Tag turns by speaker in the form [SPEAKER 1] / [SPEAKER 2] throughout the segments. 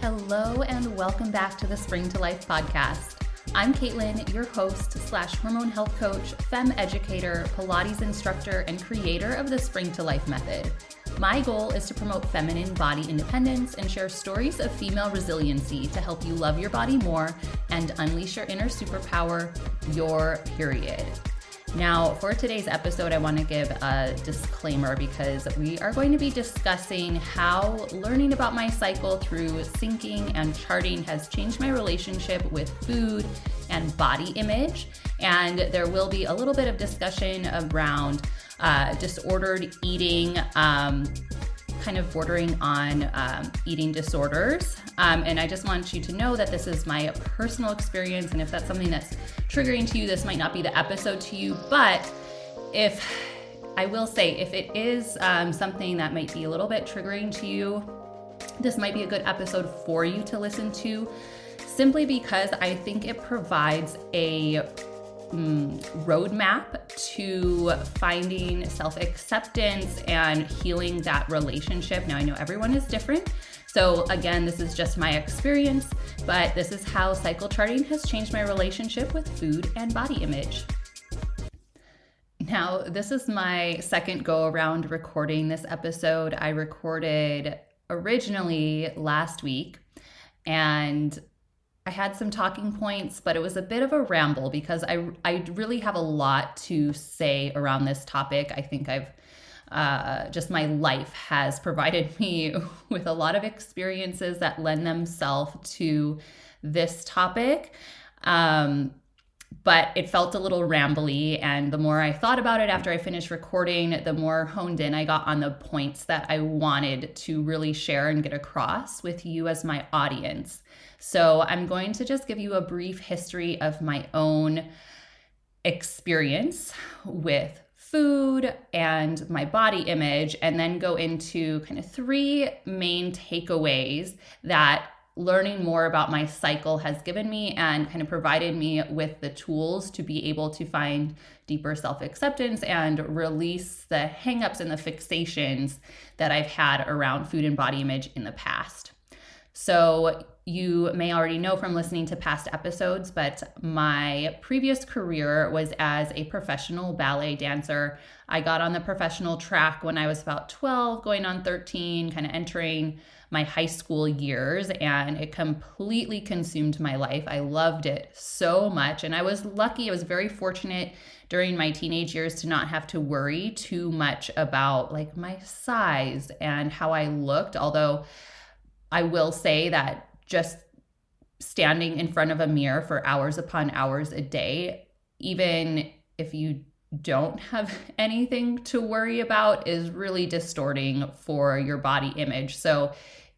[SPEAKER 1] Hello and welcome back to the Spring to Life podcast. I'm Caitlin, your host / hormone health coach, femme educator, Pilates instructor, and creator of the Spring to Life method. My goal is to promote feminine body independence and share stories of female resiliency to help you love your body more and unleash your inner superpower, your period. Now, for today's episode, I want to give a disclaimer because we are going to be discussing how learning about my cycle through syncing and charting has changed my relationship with food and body image. And there will be a little bit of discussion around disordered eating, kind of bordering on eating disorders. And I just want you to know that this is my personal experience. And if that's something that's triggering to you, this might not be the episode to you. But if it is something that might be a little bit triggering to you, this might be a good episode for you to listen to, simply because I think it provides a roadmap to finding self-acceptance and healing that relationship. Now, I know everyone is different. So again, this is just my experience, but this is how cycle charting has changed my relationship with food and body image. Now, this is my second go around recording this episode. I recorded originally last week, and I had some talking points, but it was a bit of a ramble because I really have a lot to say around this topic. I think just my life has provided me with a lot of experiences that lend themselves to this topic. But it felt a little rambly, and the more I thought about it after I finished recording, the more honed in I got on the points that I wanted to really share and get across with you as my audience. So I'm going to just give you a brief history of my own experience with food and my body image, and then go into kind of three main takeaways that learning more about my cycle has given me and kind of provided me with the tools to be able to find deeper self-acceptance and release the hangups and the fixations that I've had around food and body image in the past. So you may already know from listening to past episodes, but my previous career was as a professional ballet dancer. I got on the professional track when I was about 12, going on 13, kind of entering my high school years, and it completely consumed my life. I loved it so much, and I was lucky. I was very fortunate during my teenage years to not have to worry too much about like my size and how I looked, although I will say that just standing in front of a mirror for hours upon hours a day, even if you don't have anything to worry about, is really distorting for your body image. So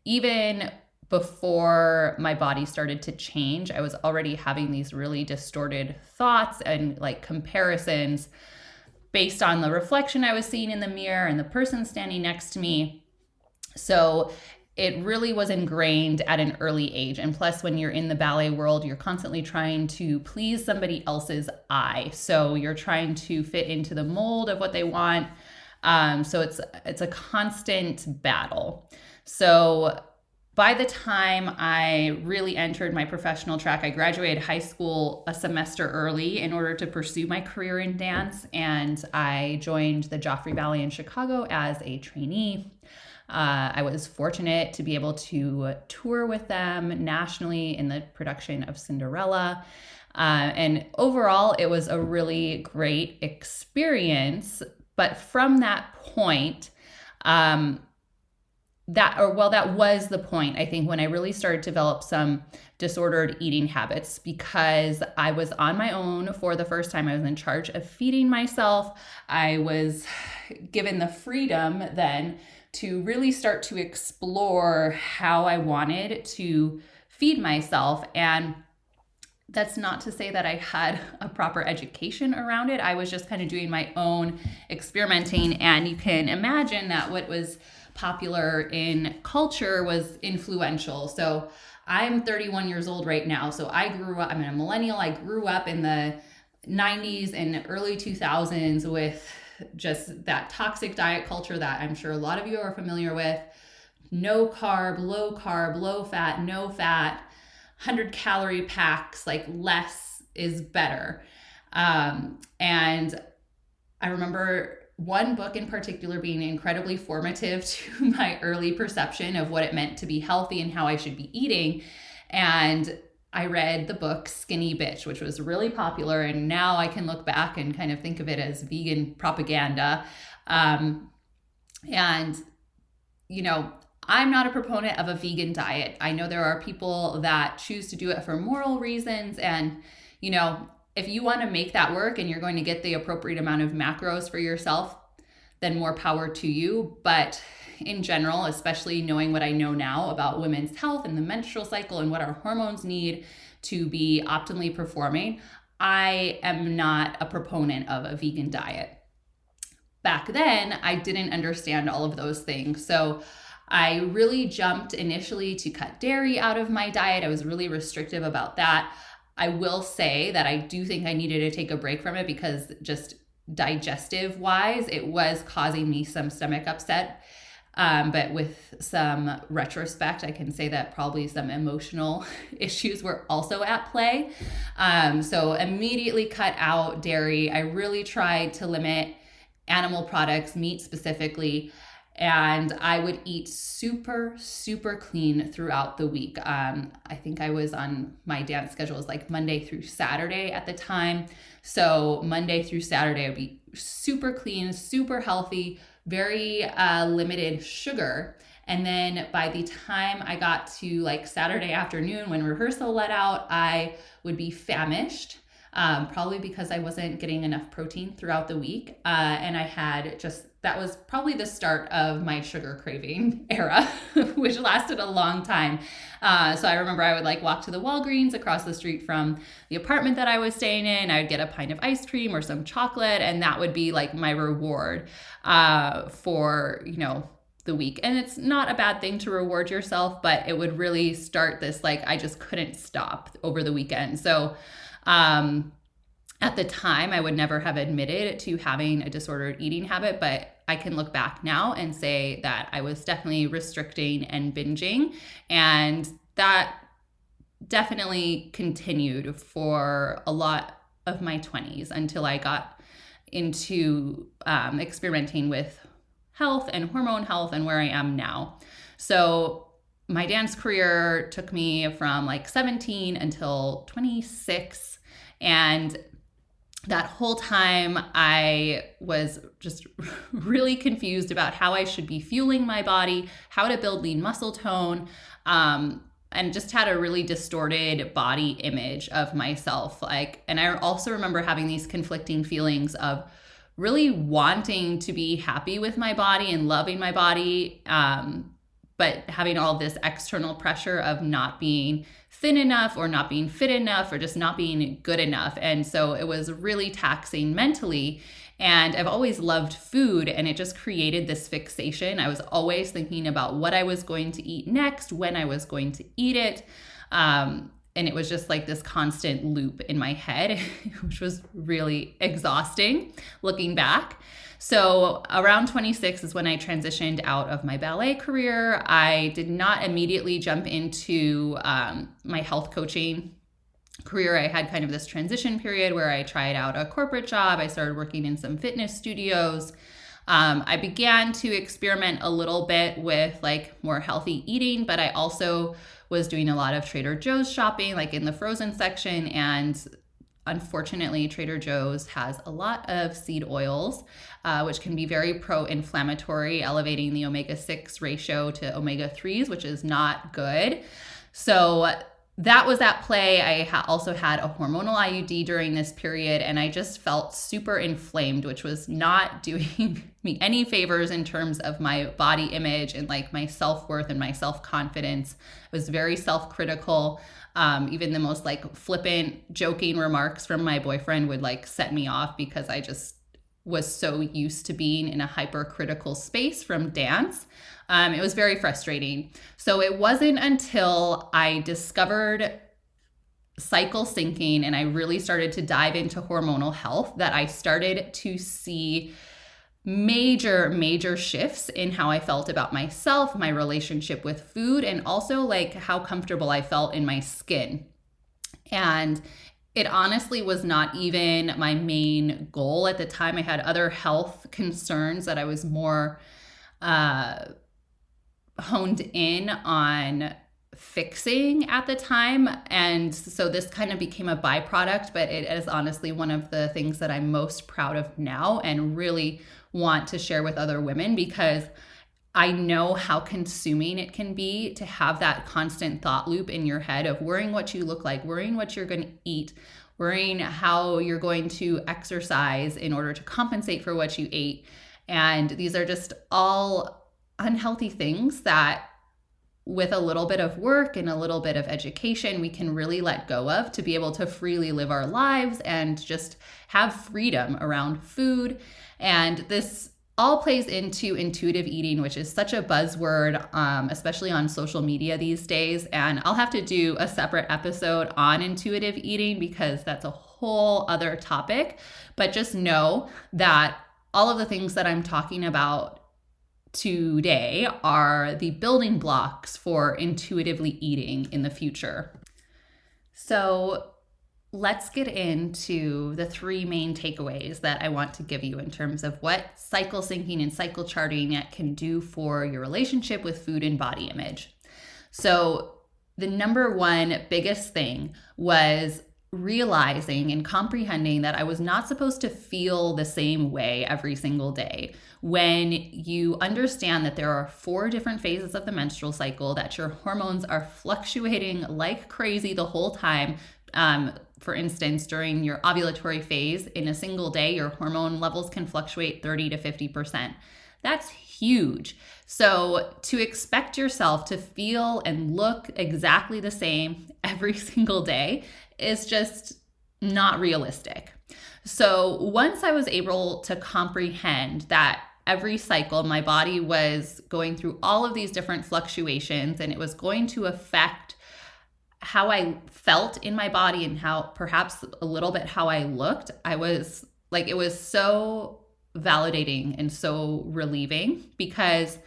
[SPEAKER 1] even before my body started to change, I was already having these really distorted thoughts and like comparisons based on the reflection I was seeing in the mirror and the person standing next to me. So it really was ingrained at an early age. And plus, when you're in the ballet world, you're constantly trying to please somebody else's eye. So you're trying to fit into the mold of what they want. So it's a constant battle. So by the time I really entered my professional track, I graduated high school a semester early in order to pursue my career in dance. And I joined the Joffrey Ballet in Chicago as a trainee. I was fortunate to be able to tour with them nationally in the production of Cinderella. And overall, it was a really great experience. But from that point, that was the point, I think, when I really started to develop some disordered eating habits, because I was on my own for the first time. I was in charge of feeding myself. I was given the freedom then to really start to explore how I wanted to feed myself. And that's not to say that I had a proper education around it. I was just kind of doing my own experimenting. And you can imagine that what was popular in culture was influential. So I'm 31 years old right now. So I'm a millennial. I grew up in the 90s and early 2000s with just that toxic diet culture that I'm sure a lot of you are familiar with. no carb, low fat, no fat, 100-calorie packs, like less is better. And I remember one book in particular being incredibly formative to my early perception of what it meant to be healthy and how I should be eating. And I read the book Skinny Bitch, which was really popular. And now I can look back and kind of think of it as vegan propaganda. And, you know, I'm not a proponent of a vegan diet. I know there are people that choose to do it for moral reasons. And, you know, if you want to make that work and you're going to get the appropriate amount of macros for yourself, then more power to you. But in general, especially knowing what I know now about women's health and the menstrual cycle and what our hormones need to be optimally performing, I am not a proponent of a vegan diet. Back then, I didn't understand all of those things. So I really jumped initially to cut dairy out of my diet. I was really restrictive about that. I will say that I do think I needed to take a break from it because just digestive wise, it was causing me some stomach upset. But with some retrospect, I can say that probably some emotional issues were also at play. So immediately cut out dairy. I really tried to limit animal products, meat specifically. And I would eat super, super clean throughout the week. I think I was on my dance schedule was like Monday through Saturday at the time. So Monday through Saturday, I would be super clean, super healthy, very limited sugar. And then by the time I got to like Saturday afternoon when rehearsal let out, I would be famished. Probably because I wasn't getting enough protein throughout the week. And I had that was probably the start of my sugar craving era, which lasted a long time. So I remember I would like walk to the Walgreens across the street from the apartment that I was staying in. I would get a pint of ice cream or some chocolate, and that would be like my reward for, you know, the week. And it's not a bad thing to reward yourself, but it would really start this, like, I just couldn't stop over the weekend. So at the time, I would never have admitted to having a disordered eating habit, but I can look back now and say that I was definitely restricting and binging, and that definitely continued for a lot of my 20s until I got into experimenting with health and hormone health and where I am now. So my dance career took me from like 17 until 26. And that whole time I was just really confused about how I should be fueling my body, how to build lean muscle tone, and just had a really distorted body image of myself. And I also remember having these conflicting feelings of really wanting to be happy with my body and loving my body, but having all this external pressure of not being thin enough or not being fit enough or just not being good enough. And so it was really taxing mentally. And I've always loved food, and it just created this fixation. I was always thinking about what I was going to eat next, when I was going to eat it. And it was just like this constant loop in my head, which was really exhausting looking back. So around 26 is when I transitioned out of my ballet career. I did not immediately jump into my health coaching career. I had kind of this transition period where I tried out a corporate job. I started working in some fitness studios. I began to experiment a little bit with like more healthy eating, but I also was doing a lot of Trader Joe's shopping, like in the frozen section. And unfortunately, Trader Joe's has a lot of seed oils, which can be very pro-inflammatory, elevating the omega-6 ratio to omega-3s, which is not good. So that was at play. I also had a hormonal IUD during this period, and I just felt super inflamed, which was not doing me any favors in terms of my body image and like my self-worth and my self-confidence. I was very self-critical. Even the most like flippant, joking remarks from my boyfriend would like set me off because I just was so used to being in a hypercritical space from dance. It was very frustrating. So it wasn't until I discovered cycle syncing and I really started to dive into hormonal health that I started to see major shifts in how I felt about myself, my relationship with food, and also like how comfortable I felt in my skin. And it honestly was not even my main goal at the time. I had other health concerns that I was more honed in on fixing at the time. And so this kind of became a byproduct, but it is honestly one of the things that I'm most proud of now and really want to share with other women, because I know how consuming it can be to have that constant thought loop in your head of worrying what you look like, worrying what you're going to eat, worrying how you're going to exercise in order to compensate for what you ate. And these are just all unhealthy things that with a little bit of work and a little bit of education, we can really let go of to be able to freely live our lives and just have freedom around food. And this all plays into intuitive eating, which is such a buzzword, especially on social media these days. And I'll have to do a separate episode on intuitive eating because that's a whole other topic. But just know that all of the things that I'm talking about today are the building blocks for intuitively eating in the future. So let's get into the three main takeaways that I want to give you in terms of what cycle syncing and cycle charting can do for your relationship with food and body image. So the number one biggest thing was realizing and comprehending that I was not supposed to feel the same way every single day. When you understand that there are 4 different phases of the menstrual cycle, that your hormones are fluctuating like crazy the whole time. For instance, during your ovulatory phase, in a single day, your hormone levels can fluctuate 30 to 50%. That's huge. So to expect yourself to feel and look exactly the same every single day is just not realistic. So once I was able to comprehend that every cycle my body was going through all of these different fluctuations and it was going to affect how I felt in my body and how perhaps a little bit how I looked, I was like, it was so validating and so relieving, because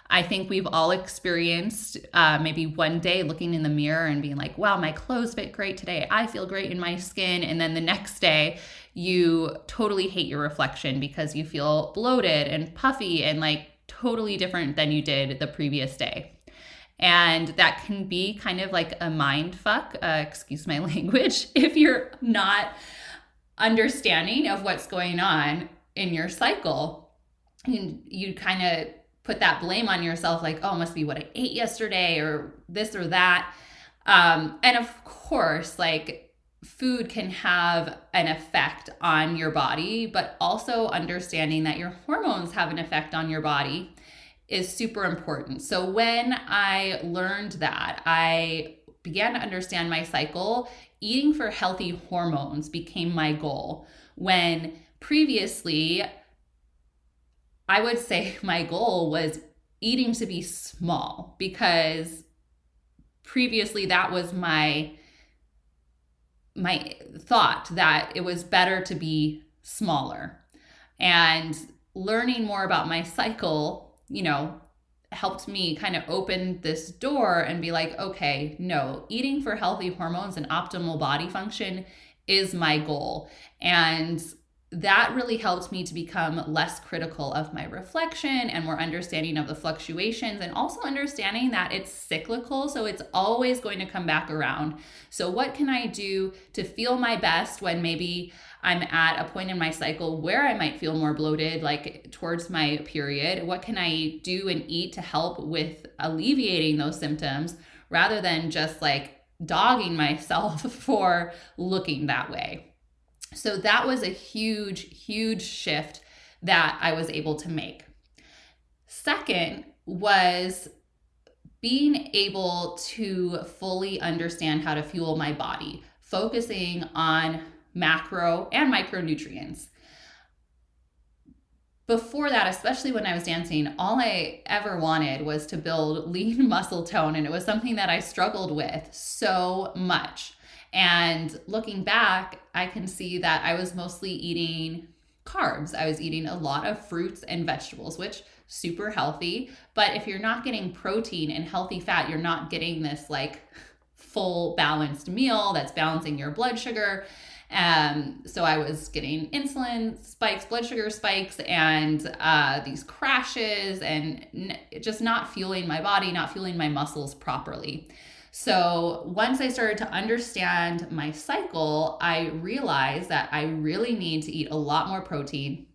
[SPEAKER 1] I think we've all experienced maybe one day looking in the mirror and being like, wow, my clothes fit great today. I feel great in my skin. And then the next day you totally hate your reflection because you feel bloated and puffy and like totally different than you did the previous day. And that can be kind of like a mind fuck, excuse my language, if you're not understanding of what's going on in your cycle. And you kind of put that blame on yourself, like, oh, it must be what I ate yesterday or this or that. And of course, like, food can have an effect on your body, but also understanding that your hormones have an effect on your body is super important. So when I learned that, I began to understand my cycle. Eating for healthy hormones became my goal, when previously I would say my goal was eating to be small, because previously that was my thought that it was better to be smaller. And learning more about my cycle, helped me kind of open this door and be like, okay, no, eating for healthy hormones and optimal body function is my goal. And that really helped me to become less critical of my reflection and more understanding of the fluctuations, and also understanding that it's cyclical, so it's always going to come back around. So what can I do to feel my best when maybe I'm at a point in my cycle where I might feel more bloated, like towards my period? What can I do and eat to help with alleviating those symptoms, rather than just like dogging myself for looking that way? So that was a huge shift that I was able to make. Second was being able to fully understand how to fuel my body, focusing on macro and micronutrients. Before that, especially when I was dancing, all I ever wanted was to build lean muscle tone, and it was something that I struggled with so much. And looking back, I can see that I was mostly eating carbs. I was eating a lot of fruits and vegetables, which super healthy. But if you're not getting protein and healthy fat, you're not getting this like full balanced meal that's balancing your blood sugar. So I was getting insulin spikes, blood sugar spikes, and these crashes, and just not fueling my body, not fueling my muscles properly. So once I started to understand my cycle, I realized that I really need to eat a lot more protein.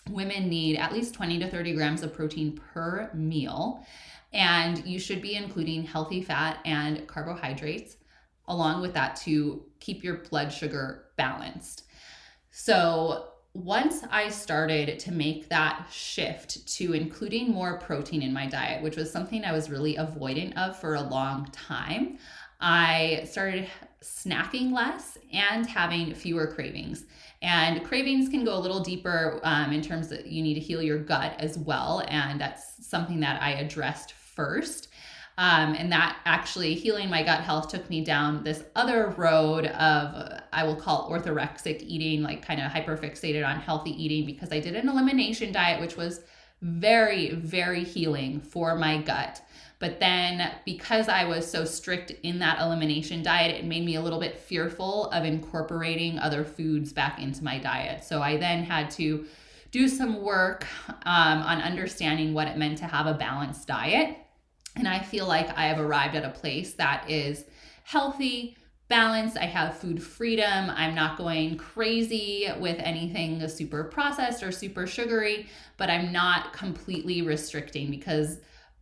[SPEAKER 1] Women need at least 20 to 30 grams of protein per meal, and you should be including healthy fat and carbohydrates along with that to keep your blood sugar balanced. So once I started to make that shift to including more protein in my diet, which was something I was really avoidant of for a long time, I started snacking less and having fewer cravings. And cravings can go a little deeper in terms that you need to heal your gut as well. And that's something that I addressed first. And that actually healing my gut health took me down this other road of, I will call orthorexic eating, like kind of hyperfixated on healthy eating, because I did an elimination diet, which was very, very healing for my gut. But then because I was so strict in that elimination diet, it made me a little bit fearful of incorporating other foods back into my diet. So I then had to do some work on understanding what it meant to have a balanced diet. And I feel like I have arrived at a place that is healthy, balanced. I have food freedom. I'm not going crazy with anything super processed or super sugary, but I'm not completely restricting, because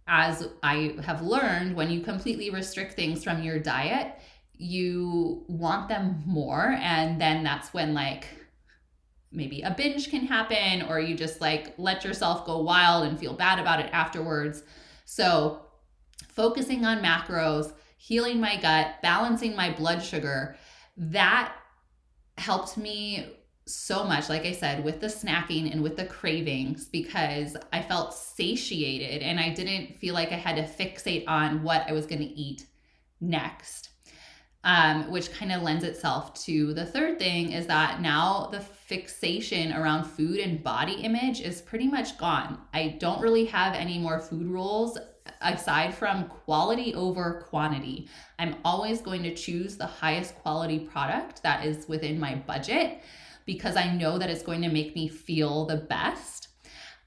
[SPEAKER 1] as I have learned, when you completely restrict things from your diet, you want them more. And then that's when like maybe a binge can happen, or you just like let yourself go wild and feel bad about it afterwards. So focusing on macros, healing my gut, balancing my blood sugar, that helped me so much, like I said, with the snacking and with the cravings, because I felt satiated and I didn't feel like I had to fixate on what I was going to eat next. Which kind of lends itself to the third thing, is that now the fixation around food and body image is pretty much gone. I don't really have any more food rules aside from quality over quantity. I'm always going to choose the highest quality product that is within my budget, because I know that it's going to make me feel the best.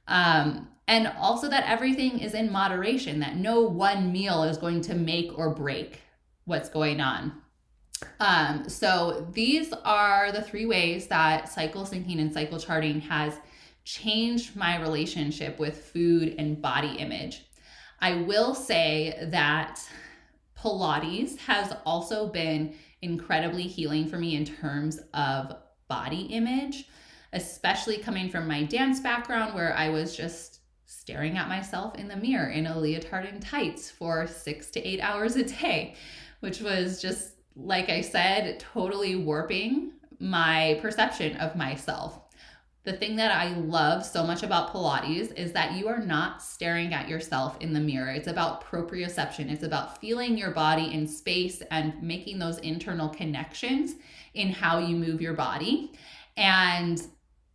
[SPEAKER 1] And also that everything is in moderation, that no one meal is going to make or break what's going on. So these are the 3 ways that cycle syncing and cycle charting has changed my relationship with food and body image. I will say that Pilates has also been incredibly healing for me in terms of body image, especially coming from my dance background, where I was just staring at myself in the mirror in a leotard and tights for 6 to 8 hours a day, which was just, like I said, totally warping my perception of myself. The thing that I love so much about Pilates is that you are not staring at yourself in the mirror. It's about proprioception. It's about feeling your body in space and making those internal connections in how you move your body. And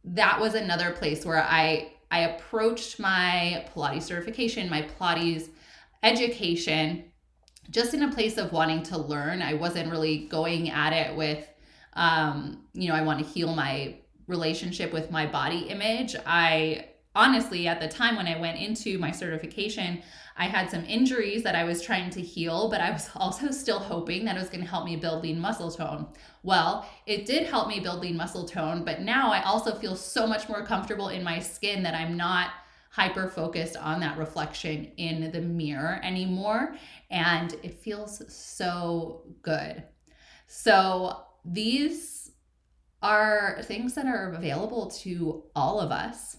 [SPEAKER 1] that was another place where I approached my Pilates certification, my Pilates education, just in a place of wanting to learn. I wasn't really going at it with, I want to heal my relationship with my body image. I honestly, at the time when I went into my certification, I had some injuries that I was trying to heal, but I was also still hoping that it was going to help me build lean muscle tone. Well, it did help me build lean muscle tone, but now I also feel so much more comfortable in my skin that I'm not hyper focused on that reflection in the mirror anymore. And it feels so good. So these are things that are available to all of us.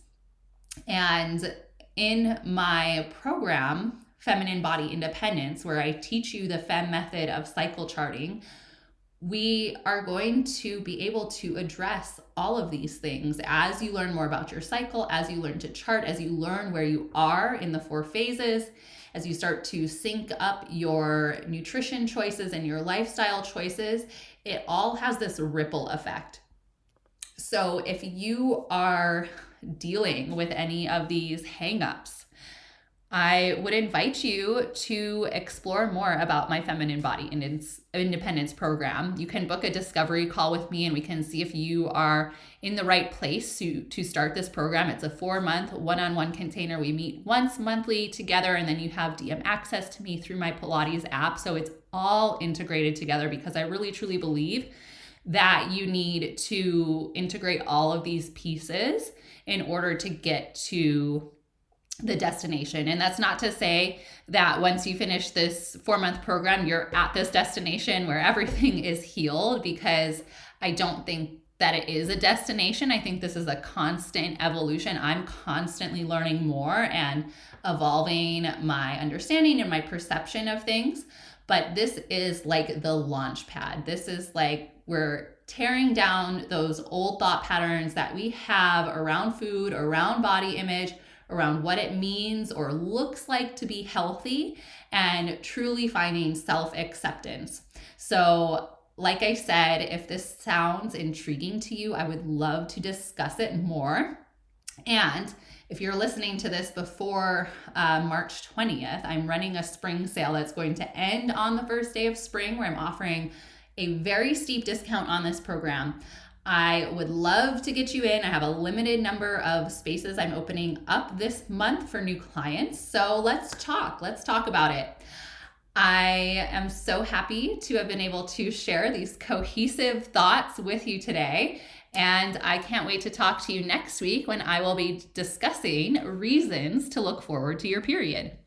[SPEAKER 1] And in my program, Feminine Body Independence, where I teach you the FEM method of cycle charting, we are going to be able to address all of these things as you learn more about your cycle, as you learn to chart, as you learn where you are in the 4 phases, as you start to sync up your nutrition choices and your lifestyle choices. It all has this ripple effect. So if you are dealing with any of these hangups, I would invite you to explore more about my Feminine Body Independence program. You can book a discovery call with me and we can see if you are in the right place to start this program. It's a 4-month one-on-one container. We meet once monthly together, and then you have DM access to me through my Pilates app. So it's all integrated together because I really truly believe that you need to integrate all of these pieces in order to get to the destination. And that's not to say that once you finish this 4-month program, you're at this destination where everything is healed, because I don't think that it is a destination. I think this is a constant evolution. I'm constantly learning more and evolving my understanding and my perception of things. But this is like the launch pad. This is like we're tearing down those old thought patterns that we have around food, around body image, around what it means or looks like to be healthy, and truly finding self-acceptance. So like I said, if this sounds intriguing to you, I would love to discuss it more. And if you're listening to this before March 20th, I'm running a spring sale that's going to end on the first day of spring, where I'm offering a very steep discount on this program. I would love to get you in. I have a limited number of spaces I'm opening up this month for new clients. So let's talk about it. I am so happy to have been able to share these cohesive thoughts with you today. And I can't wait to talk to you next week when I will be discussing reasons to look forward to your period.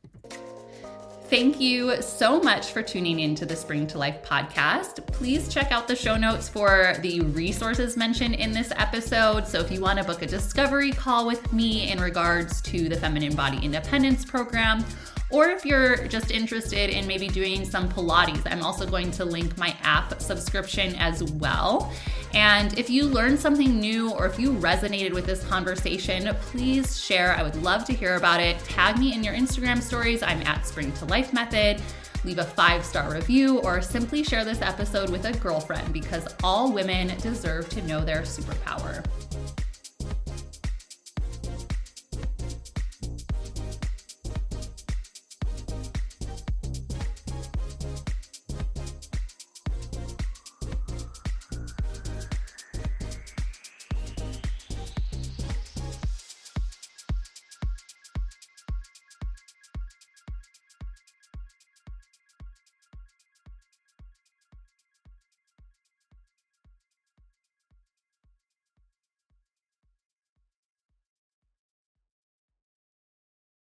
[SPEAKER 1] Thank you so much for tuning into the Spring to Life podcast. Please check out the show notes for the resources mentioned in this episode. So if you want to book a discovery call with me in regards to the Feminine Body Independence program, or if you're just interested in maybe doing some Pilates, I'm also going to link my app subscription as well. And if you learned something new or if you resonated with this conversation, please share. I would love to hear about it. Tag me in your Instagram stories. I'm at Spring to Life Method. Leave a 5-star review or simply share this episode with a girlfriend, because all women deserve to know their superpower.